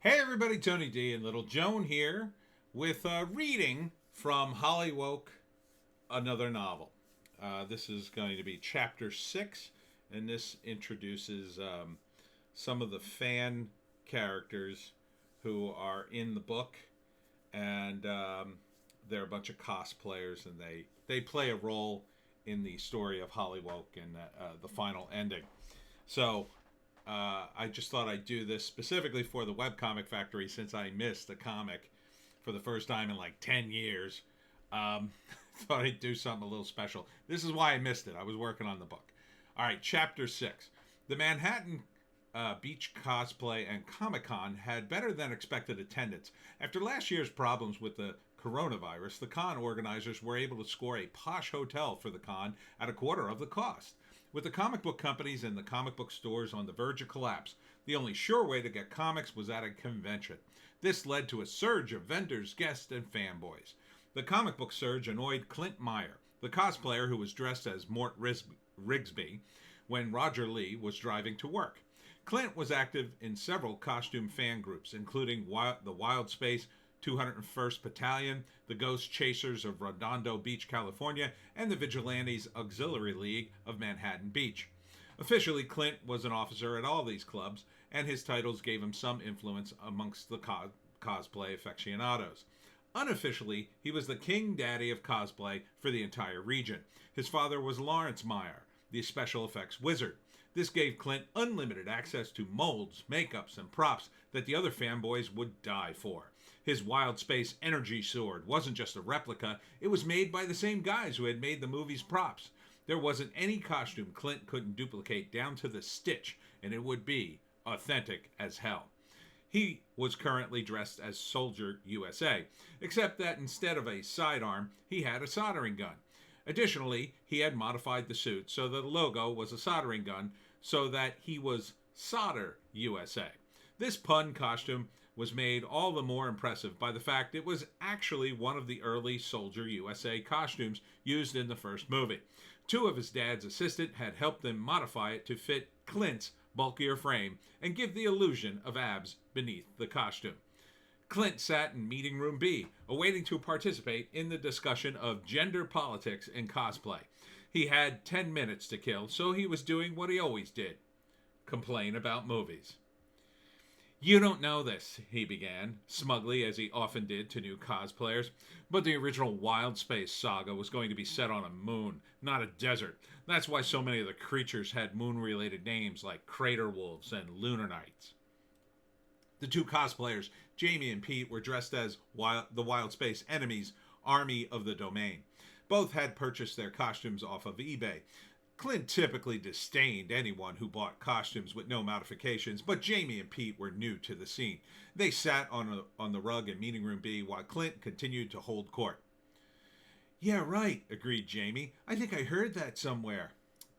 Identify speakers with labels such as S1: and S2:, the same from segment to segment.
S1: Hey everybody, Tony D and Little Joan here with a reading from Hollywoke, another novel. This is going to be chapter 6, and this introduces some of the fan characters who are in the book, and they're a bunch of cosplayers, and they play a role in the story of Hollywoke and the final ending. So I just thought I'd do this specifically for the Webcomic Factory since I missed a comic for the first time in like 10 years. Thought I'd do something a little special. This is why I missed it. I was working on the book. All right, Chapter 6. The Manhattan Beach Cosplay and Comic Con had better than expected attendance. After last year's problems with the coronavirus, the con organizers were able to score a posh hotel for the con at a quarter of the cost. With the comic book companies and the comic book stores on the verge of collapse, the only sure way to get comics was at a convention. This led to a surge of vendors, guests, and fanboys. The comic book surge annoyed Clint Meyer, the cosplayer who was dressed as Mort Rigsby when Roger Lee was driving to work. Clint was active in several costume fan groups, including the Wild Space 201st Battalion, the Ghost Chasers of Redondo Beach, California, and the Vigilantes Auxiliary League of Manhattan Beach. Officially, Clint was an officer at all these clubs, and his titles gave him some influence amongst the cosplay aficionados. Unofficially, he was the king daddy of cosplay for the entire region. His father was Lawrence Meyer, the special effects wizard. This gave Clint unlimited access to molds, makeups, and props that the other fanboys would die for. His Wild Space energy sword wasn't just a replica, it was made by the same guys who had made the movie's props. There wasn't any costume Clint couldn't duplicate down to the stitch, and it would be authentic as hell. He was currently dressed as Soldier USA, except that instead of a sidearm, he had a soldering gun. Additionally, he had modified the suit so that the logo was a soldering gun, so that he was Solder USA. This pun costume was made all the more impressive by the fact it was actually one of the early Soldier USA costumes used in the first movie. Two of his dad's assistants had helped him modify it to fit Clint's bulkier frame and give the illusion of abs beneath the costume. Clint sat in meeting room B, awaiting to participate in the discussion of gender politics in cosplay. He had 10 minutes to kill, so he was doing what he always did: complain about movies. "You don't know this," he began, smugly as he often did to new cosplayers, but the original Wild Space saga was going to be set on a moon, not a desert. That's why so many of the creatures had moon-related names like Crater Wolves and Lunar Knights. The two cosplayers, Jamie and Pete, were dressed as the Wild Space enemies, Army of the Domain. Both had purchased their costumes off of eBay. Clint typically disdained anyone who bought costumes with no modifications, but Jamie and Pete were new to the scene. They sat on the rug in meeting room B while Clint continued to hold court. "Yeah, right," agreed Jamie. "I think I heard that somewhere."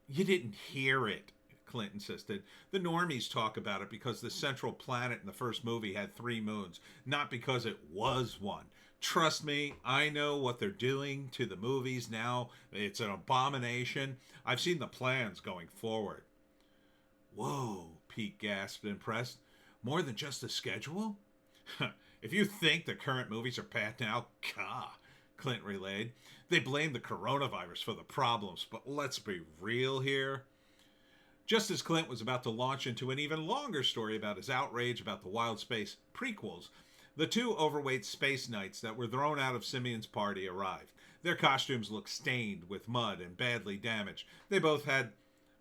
S1: "You didn't hear it," Clint insisted. "The normies talk about it because the central planet in the first movie had 3 moons, not because it was one. Trust me, I know what they're doing to the movies now. It's an abomination. I've seen the plans going forward." "Whoa," Pete gasped, impressed. "More than just a schedule?" "If you think the current movies are bad now, Clint relayed. "They blame the coronavirus for the problems, but let's be real here." Just as Clint was about to launch into an even longer story about his outrage about the Wild Space prequels, the 2 overweight space knights that were thrown out of Simeon's party arrived. Their costumes looked stained with mud and badly damaged. They both had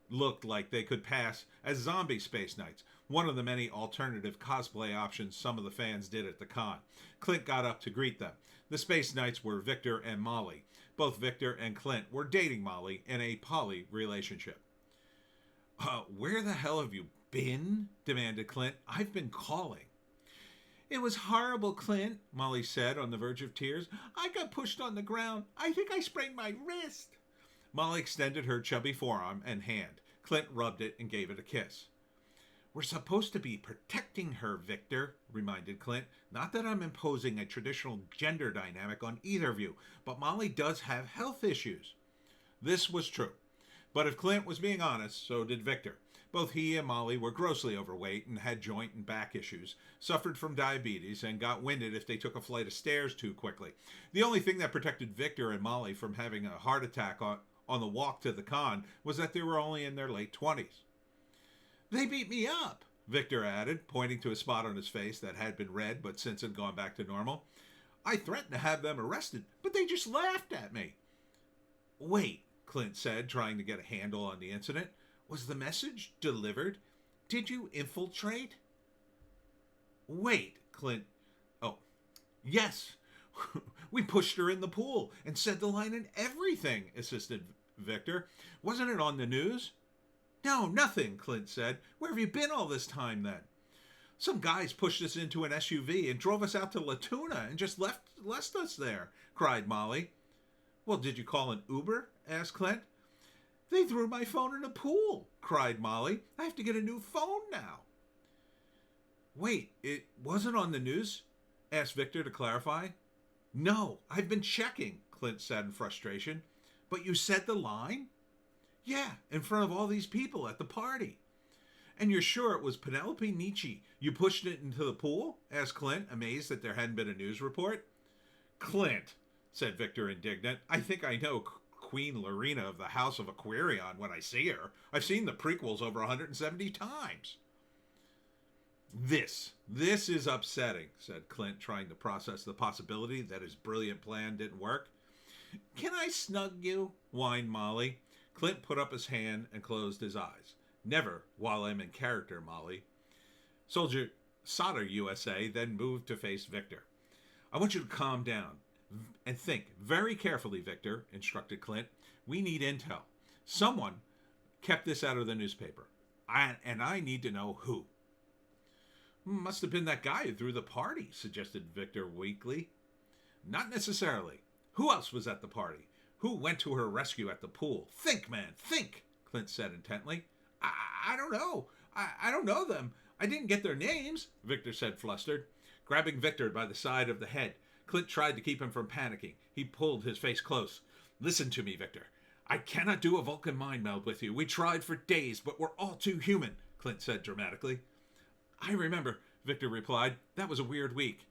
S1: looked like they could pass as zombie space knights, one of the many alternative cosplay options some of the fans did at the con. Clint got up to greet them. The space knights were Victor and Molly. Both Victor and Clint were dating Molly in a poly relationship. "Where the hell have you been?" demanded Clint. "I've been calling." "It was horrible, Clint," Molly said on the verge of tears. "I got pushed on the ground. I think I sprained my wrist." Molly extended her chubby forearm and hand. Clint rubbed it and gave it a kiss. "We're supposed to be protecting her, Victor," reminded Clint. "Not that I'm imposing a traditional gender dynamic on either of you, but Molly does have health issues." This was true. But if Clint was being honest, so did Victor. Both he and Molly were grossly overweight and had joint and back issues, suffered from diabetes, and got winded if they took a flight of stairs too quickly. The only thing that protected Victor and Molly from having a heart attack on the walk to the con was that they were only in their late 20s. "They beat me up," Victor added, pointing to a spot on his face that had been red but since had gone back to normal. "I threatened to have them arrested, but they just laughed at me." "Wait," Clint said, trying to get a handle on the incident. "Was the message delivered? Did you infiltrate?" "Wait," Clint... "Oh, yes. We pushed her in the pool and said the line and everything," assisted Victor. "Wasn't it on the news?" "No, nothing," Clint said. "Where have you been all this time, then?" "Some guys pushed us into an SUV and drove us out to La Tuna and just left us there," cried Molly. "Well, did you call an Uber?" asked Clint. "They threw my phone in a pool," cried Molly. "I have to get a new phone now." "Wait, it wasn't on the news?" asked Victor to clarify. "No, I've been checking," Clint said in frustration. "But you said the line?" "Yeah, in front of all these people at the party." "And you're sure it was Penelope Nietzsche you pushed it into the pool?" asked Clint, amazed that there hadn't been a news report. "Clint," said Victor, indignant, "I think I know Queen Lorena of the House of Aquarion when I see her. I've seen the prequels over 170 times. This is upsetting," said Clint, trying to process the possibility that his brilliant plan didn't work. "Can I snug you?" whined Molly. Clint put up his hand and closed his eyes. "Never while I'm in character, Molly." Solder USA then moved to face Victor. "I want you to calm down and think very carefully, Victor," instructed Clint. "We need intel. Someone kept this out of the newspaper, and I need to know who." "Must have been that guy who threw the party," suggested Victor weakly. "Not necessarily. Who else was at the party? Who went to her rescue at the pool? Think, man, think," Clint said intently. I don't know. I don't know them. I didn't get their names," Victor said, flustered. Grabbing Victor by the side of the head, Clint tried to keep him from panicking. He pulled his face close. "Listen to me, Victor. I cannot do a Vulcan mind meld with you. We tried for days, but we're all too human," Clint said dramatically. "I remember," Victor replied. "That was a weird week.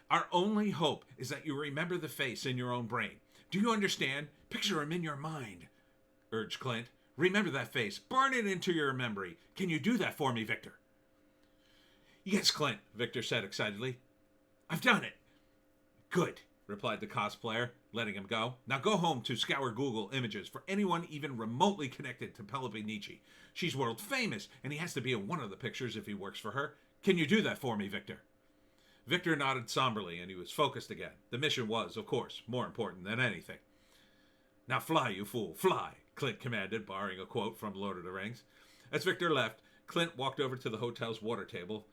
S1: Our only hope is that you remember the face in your own brain. Do you understand? Picture him in your mind," urged Clint. "Remember that face. Burn it into your memory. Can you do that for me, Victor?" "Yes, Clint," Victor said excitedly. "I've done it." "Good," replied the cosplayer, letting him go. "Now go home to scour Google images for anyone even remotely connected to Penelope Nietzsche. She's world famous, and he has to be in one of the pictures if he works for her. Can you do that for me, Victor?" Victor nodded somberly, and he was focused again. The mission was, of course, more important than anything. "Now fly, you fool, fly," Clint commanded, borrowing a quote from Lord of the Rings. As Victor left, Clint walked over to the hotel's water table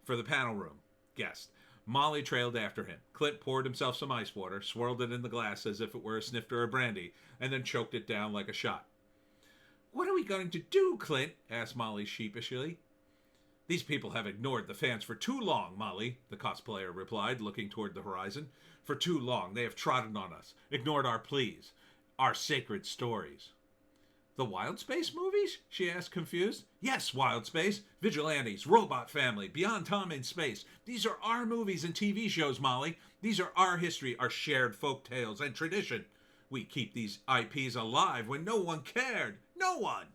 S1: for the panel room guest. Molly trailed after him. Clint poured himself some ice water, swirled it in the glass as if it were a snifter of brandy, and then choked it down like a shot. "What are we going to do, Clint?" asked Molly sheepishly. "These people have ignored the fans for too long, Molly," the cosplayer replied, looking toward the horizon. "For too long they have trodden on us, ignored our pleas, our sacred stories." "The Wild Space movies?" she asked, confused. "Yes, Wild Space, Vigilantes, Robot Family, Beyond Time and Space. These are our movies and TV shows, Molly. These are our history, our shared folk tales and tradition. We keep these IPs alive when no one cared. No one!"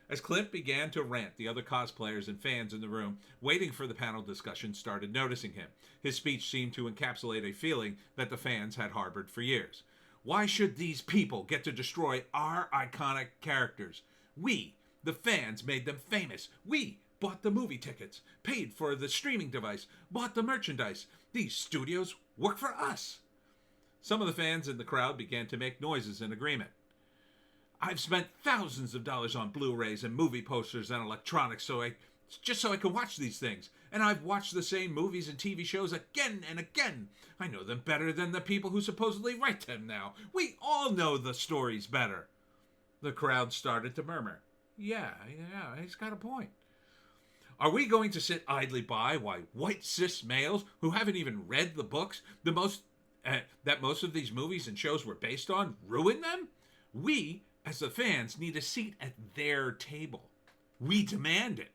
S1: As Clint began to rant, the other cosplayers and fans in the room, waiting for the panel discussion, started noticing him. His speech seemed to encapsulate a feeling that the fans had harbored for years. Why should these people get to destroy our iconic characters? We, the fans, made them famous. We bought the movie tickets, paid for the streaming device, bought the merchandise. These studios work for us. Some of the fans in the crowd began to make noises in agreement. "I've spent thousands of dollars on Blu-rays and movie posters and electronics just so I can watch these things. And I've watched the same movies and TV shows again and again. I know them better than the people who supposedly write them now. We all know the stories better." The crowd started to murmur. Yeah, he's got a point. "Are we going to sit idly by while white cis males who haven't even read the books that most of these movies and shows were based on ruin them? We, as the fans, need a seat at their table." We demand it.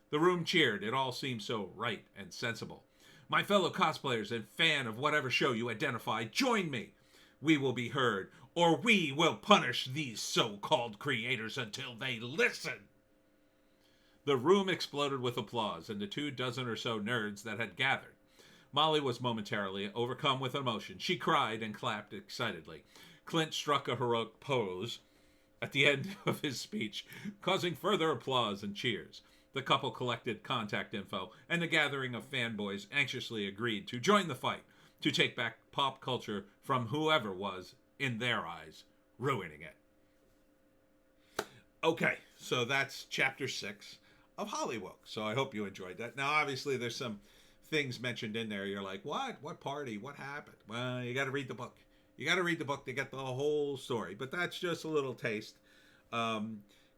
S1: The room cheered. It all seemed so right and sensible. My fellow cosplayers and fan of whatever show you identify, join me. We will be heard, or we will punish these so-called creators until they listen. The room exploded with applause, and the 24 or so nerds that had gathered. Molly was momentarily overcome with emotion. She cried and clapped excitedly. Clint struck a heroic pose at the end of his speech, causing further applause and cheers. The couple collected contact info, and the gathering of fanboys anxiously agreed to join the fight to take back pop culture from whoever was, in their eyes, ruining it. Okay, so that's chapter 6 of Hollywoke. So I hope you enjoyed that. Now, obviously, there's some things mentioned in there. You're like, what? What party? What happened? Well, you got to read the book. You got to read the book to get the whole story. But that's just a little taste.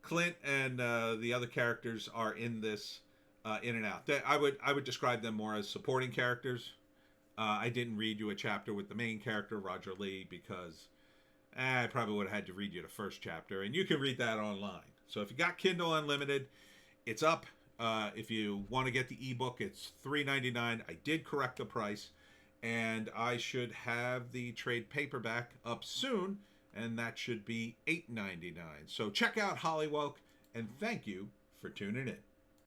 S1: Clint and the other characters are in this in and out. I would describe them more as supporting characters. I didn't read you a chapter with the main character, Roger Lee, because I probably would have had to read you the first chapter. And you can read that online. So if you got Kindle Unlimited, it's up. If you want to get the ebook, it's $3.99. I did correct the price. And I should have the trade paperback up soon. And that should be $8.99. So check out Hollywoke, and thank you for tuning in.